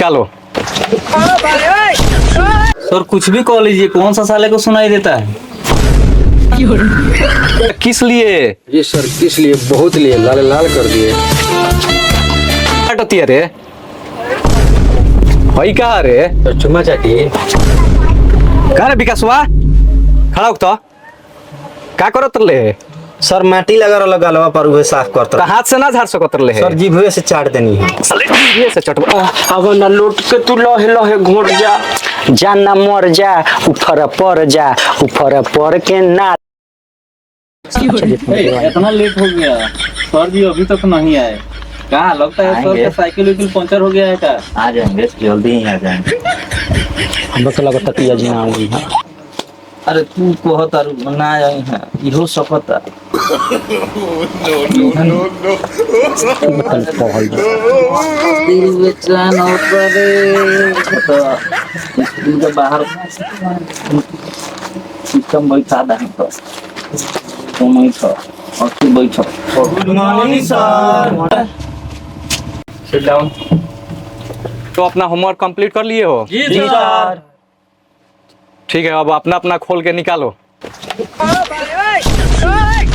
निकालो। सर कुछ भी कह लीजिए, कौन सा साले को सुनाई देता है? किस लिए? जी सर, किस लिए? बहुत लिए, लाल लाल कर दिए। रे भाई कहा रे? सर चुम्मा चाटिए। कहा रे विकासवा? खड़ा हो तो का करत ले? सर माटी लगा रहा गलवा पर उहे साफ करता। तो हाथ से ना झाड़ सकत ले? सर जीभवे से चाट देनी है। साले जीभे से चटवा। अब ना लौट के तू लहे लहे घोट जा, जाना मर जा, ऊपर पर जा, ऊपर पर के ना। इतना लेट हो गया, सर जी अभी तक नहीं आए। कहाँ लगता है सर का साइकिल वाइकिल पंचर हो गया है क्या? आ जाएंगे, जल्दी ही आ जाएंगे। हम तो लगता पिया जी ना आऊंगी। अरे तू कहत तारू ना आई है, इहो सकता। दिल बेचैन होता रे, स्कूल के बाहर सिस्टम बैठा दे तो तुम बैठो और तू बैठो। Good morning sir. Sit down. तो अपना होमवर्क कंप्लीट कर लिए हो? जी सर। ठीक है, अब अपना अपना खोल के निकालो।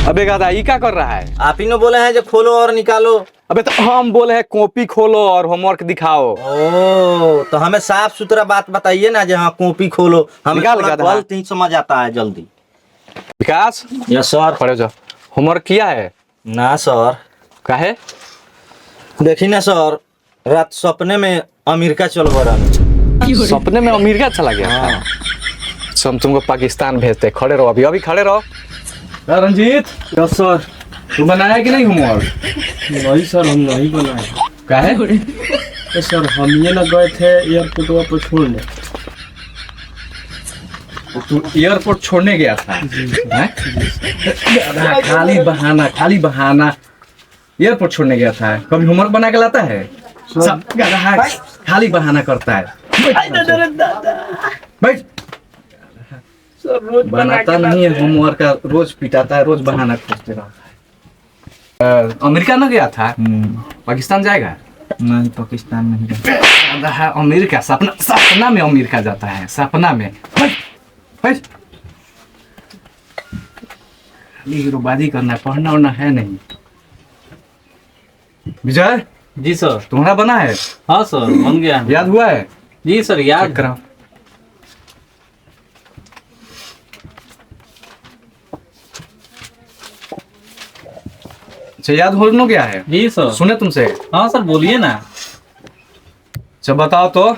अबे गादा ये क्या कर रहा है? आप ही ने बोले हैं जो खोलो और निकालो। अबे तो हम बोले हैं कॉपी खोलो और होमवर्क दिखाओ। ओ तो हमें साफ सुथरा बात बताइए ना, जहाँ कॉपी खोलो हमें निकाल थोड़ा गधा। गलत नहीं समझ आता है जल्दी। विकास यस सर। पढ़े जाओ। होमवर्क किया है? ना सर। काहे? देखी ना सर, रात सपने में अमेरिका चल रहा। सपने में अमेरिका चला गया था? हम तुमको पाकिस्तान भेजते। खड़े रहो, अभी अभी खड़े रहो। रंजीत। Yes sir. तू बनाया कि नहीं होमवर्क? नहीं सर, हम नहीं बनाए। काहे? तो सर हम ये ना गए थे एयरपोर्ट पर छोड़ने। तू एयरपोर्ट छोड़ने गया था? हैं? खाली बहाना, खाली बहाना। एयरपोर्ट छोड़ने गया था? कभी होमवर्क बना के लाता है? सब गधा है, खाली बहाना करता है। बैठ। बनाता नहीं है होमवर्क का, रोज पिटाता है, रोज बहाना खोजते रहता है। अमेरिका न गया था? पाकिस्तान जाएगा? नहीं, पाकिस्तान नहीं। गधा है, अमेरिका सपना में अमेरिका जाता है, सपना में। बैठ। बैठ। हीरोबाजी करना है, पढ़ना उड़ना है नहीं। विजय जी सर। तुम्हारा बना है? हाँ सर, बन गया। याद हुआ है? जी सर, याद कराओ। अच्छा याद हो गया है? जी सर। सुने तुमसे? हाँ सर, बोलिए ना। अच्छा बताओ तो,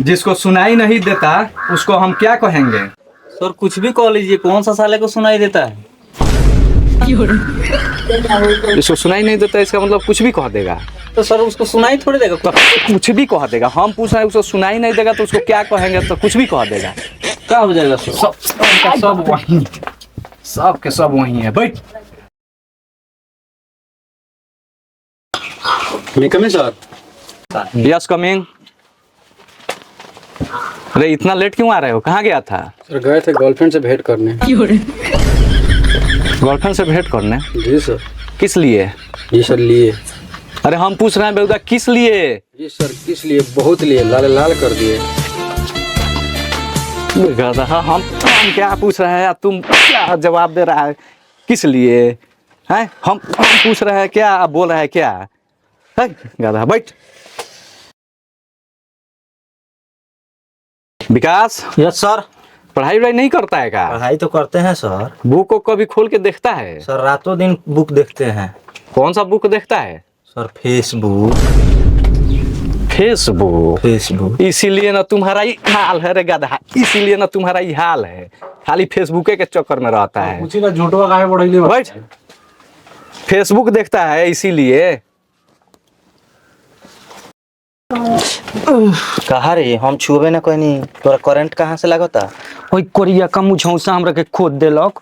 जिसको सुनाई नहीं देता उसको हम क्या कहेंगे? सर कुछ भी कह लीजिए, कौन सा साले को सुनाई देता है? जिसको सुनाई नहीं देता इसका मतलब कुछ भी कह देगा। तो सर उसको सुनाई थोड़ी देगा। तो कुछ भी कह देगा। हम पूछ रहे हैं उसको सुनाई नहीं देगा तो उसको क्या कहेंगे? तो कुछ भी कह देगा। क्या हो जाएगा सर? सब वही, सब के सब वही है। बैठ। सर। Yes coming. अरे इतना लेट क्यों आ रहे हो? कहाँ गया था? सर गए थे गर्लफ्रेंड से भेंट करने। गर्लफ्रेंड से भेंट करने? जी सर। किस लिए? जी सर लिए। अरे हम पूछ रहे हैं बेहुदा किस लिए? जी सर किस लिए? बहुत लिए, लाल लाल कर दिए। गधा, हम क्या पूछ रहे हैं, तुम क्या जवाब दे रहा है? किस लिए हैं? हम पूछ रहे हैं क्या, आप बोल रहे हैं क्या? है गधा। बैठ। विकास यस सर। पढ़ाई वढ़ाई नहीं करता है क्या? पढ़ाई तो करते हैं सर। बुक को कभी खोल के देखता है? सर रातों दिन बुक देखते हैं। कौन सा बुक देखता है? Sir Facebook. फेसबुक? फेसबुक। इसीलिए ना तुम्हारा ही हाल है रे गधा, इसीलिए ना तुम्हारा ही हाल है, खाली फेसबुक के चक्कर में रहता है। पूछी ना झूठवा काहे पढ़ाई। बैठ। फेसबुक देखता है इसीलिए। कहा रे हम छुबे ना कोई नहीं, तोरा करंट कहाँ से लगता? ओई कोरिया का मुझौसा हमरा के खोद देलक।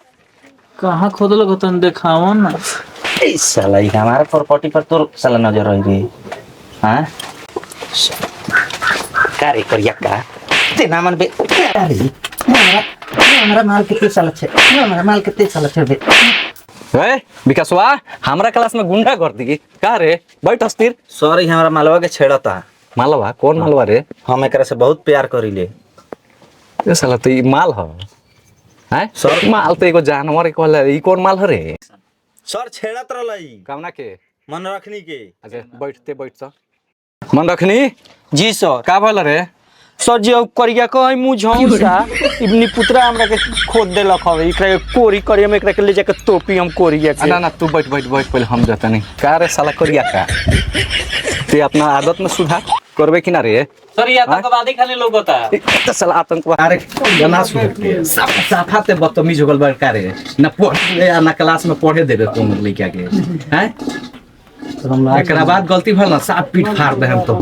कहाँ खोदल को तन देखाओ ना। ए साला ये हमारे प्रॉपर्टी पर तो साला नजर रही रे। हाँ का रे करिया का ते ना मन बे। अरे हमारा माल कितने साल छे, हमारा माल कितने साल छे बे। ए विकासवा, हमरा क्लास में गुंडा कर दी का रे? बैठ अस्थिर। सर ये हमारा मालवा के छेड़ता। मालवा कौन मालवा रे? हम एकरा से बहुत प्यार करीले। ये साला तो ई माल ह हैं? सर माल तो एगो जानवर कहला ई कौन माल ह रे? सर छेड़त रहलई कामना के? मन रखनी के। अच्छा बैठ सा। मन रखनी जी सर। का भल रे? सर जी अब करिया कहीं मुँह झौसा इबनी पुत्रा हमरा के खोद देलक हवे एकरा के कोरी करिया में एकरा के ले जाके तोपी हम कोरिया के। ना तू बैठ पहले हम जाता नहीं का रे साला करिया का ते अपना आदत में सुधार करबे कि ना रे? सर ये आतंकवादी खाली लोग होता है। तो साला आतंकवाद अरे गना सुधर के साफा ते बदतमीज हो गल बड़ का रे ना पढ़े ना क्लास में पढ़े देबे तुम लइका के हैं? एकरा बाद गलती भल ना साफ पीठ फाड़ दे हम तो।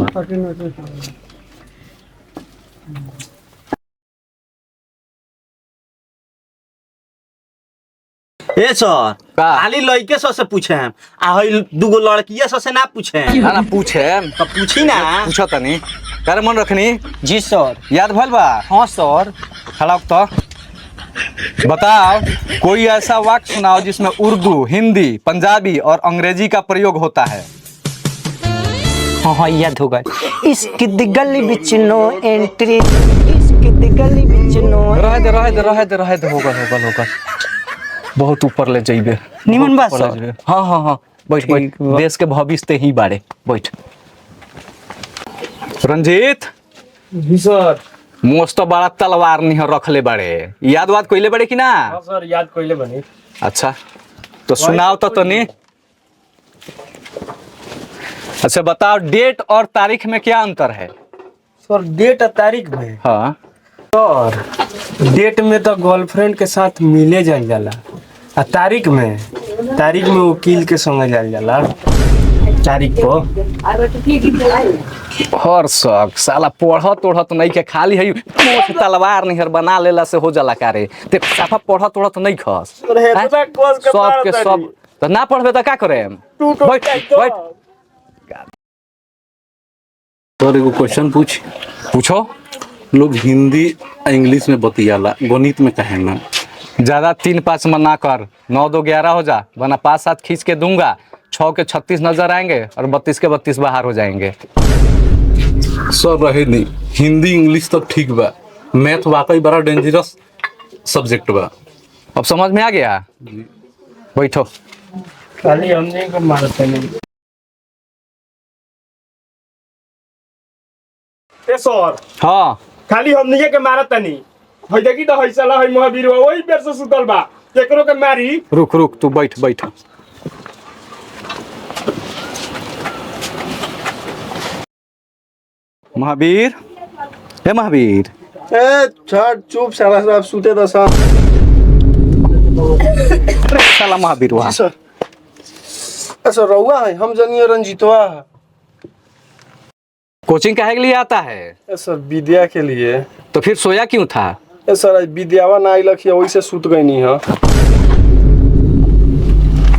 ए सर का? खाली लड़के सर से पूछे हम आ हई दूगो लड़किया सर से ना पूछे ना पूछे तो पूछी ना। पूछो तनी करे मन रखनी जी सर। याद भल बा? हाँ सर। खड़ा हो तो बताओ कोई ऐसा वाक्य सुनाओ जिसमें उर्दू, हिंदी, पंजाबी और अंग्रेजी का प्रयोग होता है। हाँ याद होगा। इसकी गली बिच नो एंट्री, इसकी गली बिच नो। रहे दे होगा बहुत ऊपर ले जाइबे। निमन बात सर। हाँ बैठ देश के भविष्य ते ही बाड़े बैठ। रंजीत जी सर। मोस्त तो बड़ा तलवार नहीं रखले बाड़े, याद वाद कोइले बाड़े कि ना? हाँ सर याद कोइले बनी। अच्छा तो सुनाओ तो तनी। अच्छा बताओ डेट और तारीख में क्या अंतर है? सर डेट और तारीख में? हाँ सर डेट में तो गर्लफ्रेंड के साथ मिले जाल जाला और तारीख में वकील के संग जाल जाला तारीख को। हर शक साला पढ़त नहीं के खाली है मोछ तलवार नहीं बना लेला से हो जाला का रे? ते साफा पढ़त नहीं खस सब के सब तो ना पढ़बे तो का करे? बैठ सर एगो क्वेश्चन पूछो। लोग हिंदी इंग्लिश में बतियाला, गणित में कहे ना? ज्यादा 3-5 में ना कर, 9-2 11 हो जा वरना 5-7 खींच के दूंगा, 6 के 36 नजर आएंगे और 32 के 32 बाहर हो जाएंगे। सर रहे नहीं, हिंदी इंग्लिश तो ठीक बा, मैथ वाकई बड़ा डेंजरस सब्जेक्ट बा। अब समझ में आ गया? बैठो। खाली हमने को मारते नहीं। ए सर हाँ खाली हमने के मारत नहीं। हई देखी तो हई साला हई महावीर वही पेड़ से सुतल बा, एकरो के मारी। रुक तू बैठ। महावीर हे महावीर ए छाड़ चुप साला साहब सूते दा साहब। साला महावीर वहाँ सर ऐसा रहुआ है हम जनिए रंजीतवा। कोचिंग काहे के लिए आता है? ए सर विद्या के लिए। तो फिर सोया क्यों था? ए सर आज विद्यावा ना आई लखिया वही से सूत गई नहीं है।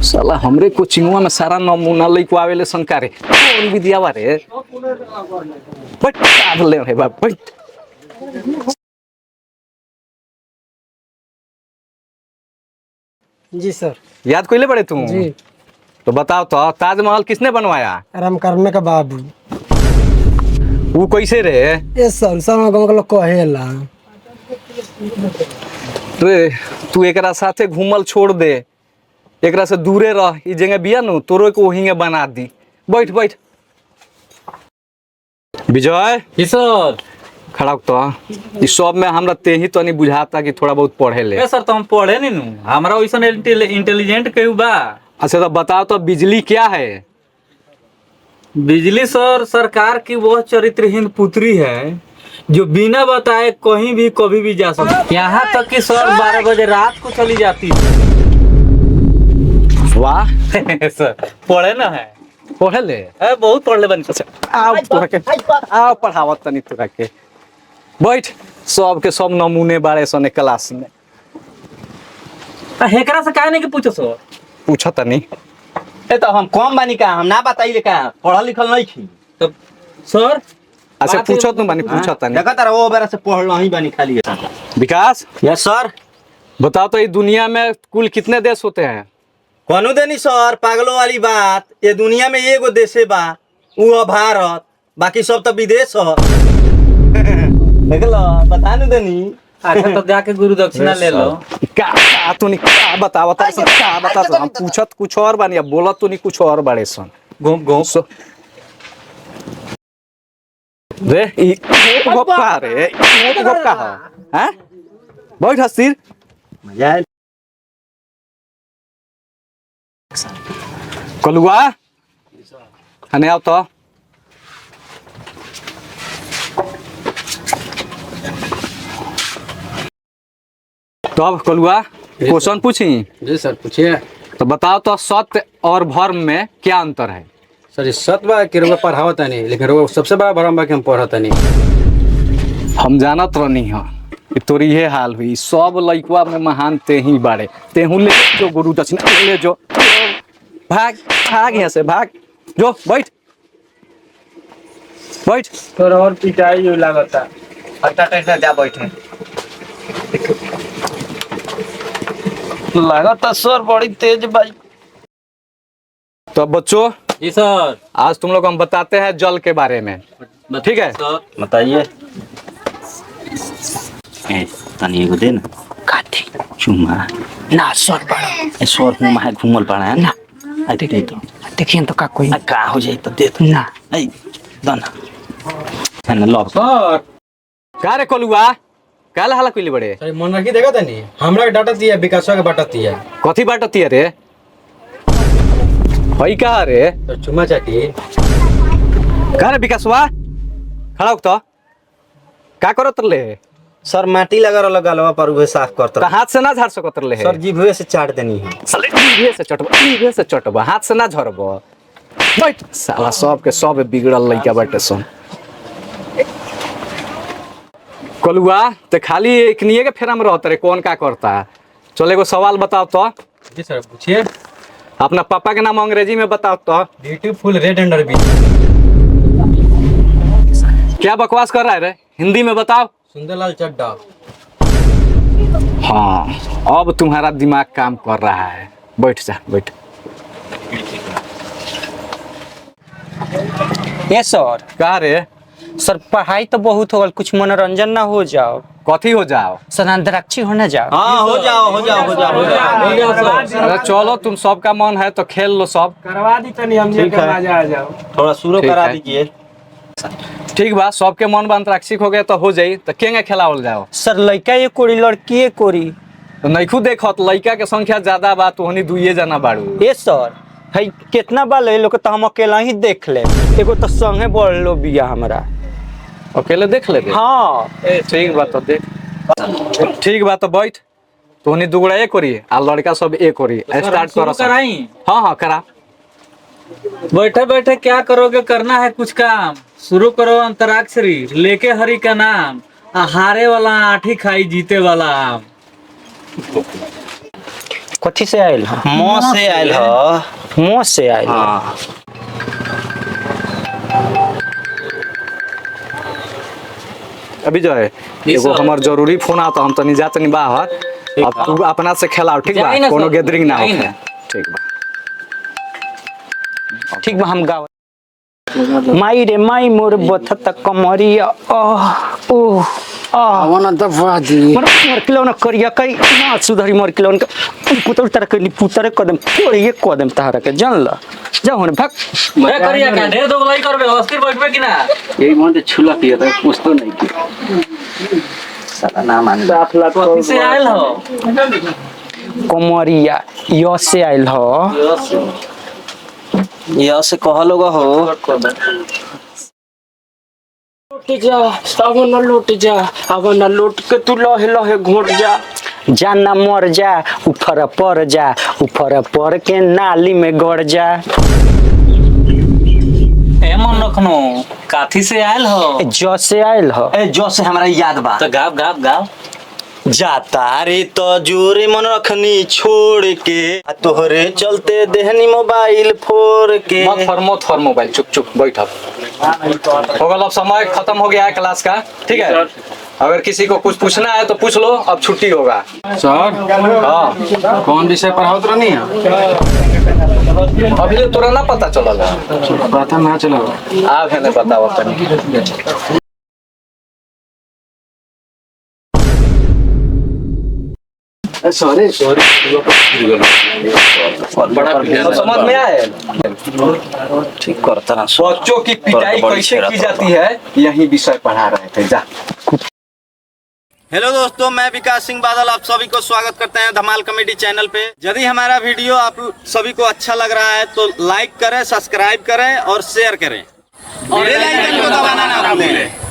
साला हमरे कोचिंगवा में सारा नमूना लइको आवेले संकारे कौन विद्यावा रे? बैठ साध ले रे बाप बैठ। जी सर। याद कोइले बड़े तुम? जी। तो बताओ तो ताजमहल किसने बनवाया? राम करने का बाबू। वो कैसे रे? ये सर sama गांव के लोग कहेला। रे तू एकरा साथे घूमल छोड़ दे, एकरा से दूरे रह। ई जगह बिया नु तोरो को वहीं बना दी। बैठ विजय। जी सर। खड़ा हो तो इस सब में हमरा ते ही तो नहीं बुझाता कि थोड़ा बहुत पढ़े ले। ए सर तो हम पढ़े नहीं नु, हमरा वैसा इंटेलिजेंट केहू बा। अच्छा तो बताओ तो बिजली क्या है? बिजली सर सरकार की वह चरित्रहीन पुत्री है जो बिना बताए कहीं भी कभी भी जा सकती, यहाँ तक कि सर 12 बजे रात को चली जाती है। वाह सर पढ़े ना है? पढ़े ले बहुत पढ़ ले बनी। आओ तोरा के आओ पढ़ावत तनी तोरा के। बैठ सब के सब नमूने बारे सने क्लास में। हेकरा से काहे नहीं के पूछो सर? पूछो तनी। ए तो हम कम बानी का, हम ना बताइले का, पढ़ल लिखल नहीं थी। तो सर अच्छा पूछो तुम बानी पूछो तनी। देखा तारा वो बेरा से पढ़ल ही बानी खाली। विकास यस सर। बताओ तो ये दुनिया में कुल कितने देश होते हैं? कौनो देनी सर पागलों वाली बात, ये दुनिया में एगो देशे बा, वो भारत। बाकी सब तो विदेश हो। देख लो बता नहीं देनी। अच्छा तो जाके गुरु दक्षिणा ले लो। का तूनी का बतावत है सन, का बता सन, हम पूछत कुछ और बानी, अब बोलत तूनी कुछ और बाड़े सन। घूम घूम रे ई गप्पा रे, गप्पा है हैं? बैठ हसीर मजा आयल। कलुआ हने आओ तो। तो अब कलुआ क्वेश्चन पूछी। जी सर पूछिए। तो बताओ तो सत्य और भ्रम में क्या अंतर है? सर ये सत्य बा कि रउआ पढ़ावत नहीं, लेकिन रउआ सबसे बड़ा भरम बा कि हम पढ़त नहीं। हम जानत रहनी हो कि तोरी ये हाल हुई। सब लइकवा में महान ते ही बाड़े, तेहू ले जो गुरु दक्षिणा ले जो। भाग भाग यहाँ से भाग, जो बैठ बैठ। तोर और पिटाई हो लागता। हटा जा बैठे। लागता सर बड़ी तेज भाई। तो बच्चों जी सर। आज तुम लोग हम बताते हैं जल के बारे में, ठीक है? बताइए। तनी एगो दे ना। काठी चुम्मा ना सर बड़ा सर मुंह में घूमल पड़ा है ना। आई देख तो देखिए तो का कोई का हो जाए तो दे तो ना। आई दना है ना लॉक। सर का रे कलुआ काला हाला कोइले बड़े? सर मन रखी देखा तनी हमरा के डाटा दिया, विकासवा के बाटा दिया। कथी बाटती रे? भाई का रे? तो चुम्मा चाटी। का रे विकासवा खड़ा हो तो का करत ले? सर माटी लगा रहा गलवा पर उहे साफ करता। तो हाथ से ना झाड़ सकत ले? सर जीभे से चाट देनी है। साले जीभे से चटबा, जीभे से चटबा, हाथ से ना झरबो। बैठ साला, सब के सब बिगड़ल लइका बाटे सन। कलुआ ते खाली एकनिए के फेरा में रहत रे, कौन का करता? चल एगो सवाल बताओ तो। जी सर पूछिए। अपना पापा के नाम अंग्रेजी में बताओ तो। Beautiful red under be. क्या बकवास कर रहा है रे? हिंदी में बताओ। सुंदरलाल चड्डा। हाँ अब तुम्हारा दिमाग काम कर रहा है। बैठ जा बैठ। ये सर। का रे? सर पढ़ाई तो बहुत हो गल, कुछ मनोरंजन ना हो जाओ? कथी हो जाओ? सर अंतराक्षी होना जाओ। हाँ हो जाओ हो जाओ हो जाओ हो जाओ। अरे चलो तुम सबका मन है तो खेल लो सब। करवा दी तनी हम ठीक है। मजा आ जाओ। थोड़ा शुरू ठीक करा है। दीजिए। ठीक बा, सबके मन बा अंतराक्षी हो गया तो हो जाई। तो केंगे खेलावल जाओ? सर लड़का ये कोरी लड़की ये कोरी। तो नैखू देखत लइका के संख्या ज्यादा बा, तो हनी दुइये जना बाड़ू। ये सर है कितना बाल है लोग तो हम अकेला ही देख ले। एगो तो संगे बढ़ लो बिया हमरा। अकेले देख ले? हाँ ठीक बा तो देख। ठीक बा तो बैठ। तो हनी दुगड़ा एक करी आ लड़का सब एक करी। स्टार्ट करो। कराई। हाँ हाँ करा। बैठे बैठे क्या करोगे, करना है कुछ काम। शुरू करो अंतराक्षरी, लेके हरि का नाम। हारे वाला आठी खाई, जीते वाला आम। कथी से आयल ह? मुंह से आयल हो। मुंह से आयल। हाँ अभी जो है एगो हमर जरूरी फोन आता, हम तनी जा तनी बाहर। अब तू अपना से खेलाओ, ठीक बा? जाई ना कोनो सब, गैदरिंग ना हो। जाई ना। ठीक बा। ठीक बा हम गाव। माई रे माई मोर बथत कमरिया ओह आवाना दफा दी। मोर किलोन करिया कई ना सुधरी मोर किलोन के पुतर तरह के पुतर कदम ये कदम तहरा के जान ल जा होने भाग। मैं करिया का ढेर दोगलाई करबे, अस्थिर बैठबे कि ना? यही मन छुला पिया था, कुछ तो नहीं किया। साला ना मान। कथी से आयल हो? कमरिया यो से आइल हो। ये से कह लोग हो। लौट जा अब न लौट जा, अब न लौट के तू लहे लहे घोट जा। जाना मर जा ऊपर पर जा, ऊपर पर के नाली में गड़ जा। ए मन रखनो, काथी से आयल हो? जो से आइल हो। ए जो से हमरा याद बा। तो गाव गाव गाव। जाता रे तो जोरे मन रखनी छोड़ के, तोहरे चलते देहनी मोबाइल फोड़ के। मत फर मोबाइल, चुप चुप बैठ। अब हो गया, अब समय खत्म हो गया है क्लास का, ठीक है? अगर किसी को कुछ पूछना है तो पूछ लो, अब छुट्टी होगा। सर हाँ कौन विषय पढ़ावत रहनी है? अभी तोरा ना पता चलल है? पता ना चला। आप है नहीं बताओ तनी। सॉरी बड़ा समझ में आए? ठीक करता ना बच्चों की पिटाई कैसे की जाती है यही विषय पढ़ा रहे थे। जा। हेलो दोस्तों, मैं विकास सिंह बादल आप सभी को स्वागत करते हैं धमाल कॉमेडी चैनल पे। यदि हमारा वीडियो आप सभी को अच्छा लग रहा है तो लाइक करें, सब्सक्राइब करें और शेयर करें और बेल आइकन को दबाना ना भूलें।